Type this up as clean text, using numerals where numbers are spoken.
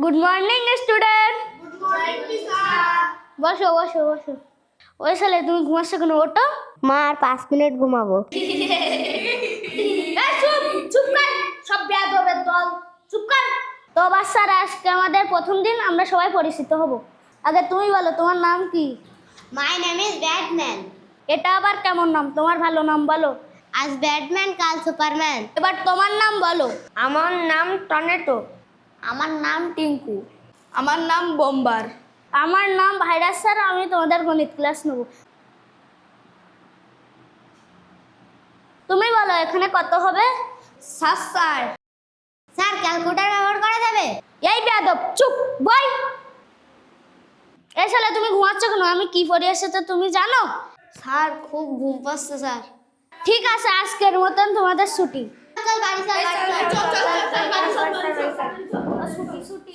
Good morning student. Good morning sir. বসো বসো বসো। ওই সালে তুমি ঘুমাচ্ছ কেন? ওটো। মা আর 5 মিনিট ঘুমাবো। চুপ চুপ কর, সব বেয়াদবের দল, চুপ কর। তো বাচ্চারা, আজকে আমাদের প্রথম দিন, আমরা সবাই পরিচিত হব। আগে তুমি বলো, তোমার নাম কি? My name is Batman. এটা আবার কেমন নাম? তোমার ভালো নাম বলো। আজ ব্যাটম্যান, কাল সুপারম্যান। এবার তোমার নাম বলো। আমার নাম টর্নেডো। আমার নাম টিঙ্কু। আমার নাম বোম্বার। আমার নাম ভাইরাস স্যার। আমি তোমাদের গণিত ক্লাস নেব। তুমি বলো, এখানে কত হবে? 7 স্যার। স্যার, ক্যালকুলেটর ব্যবহার করা যাবে? এই বেয়াদব, চুপ বই। এই শালা, তুমি ঘুমাচ্ছ কেন? আমি কি পড়ে এসেছে তুমি জানো? স্যার, খুব ঘুম পাচ্ছে স্যার। ঠিক আছে, আজকের মতন তোমাদের ছুটি। চল বাড়ি চল, বাড়ি চল। ছুটি ছুটি।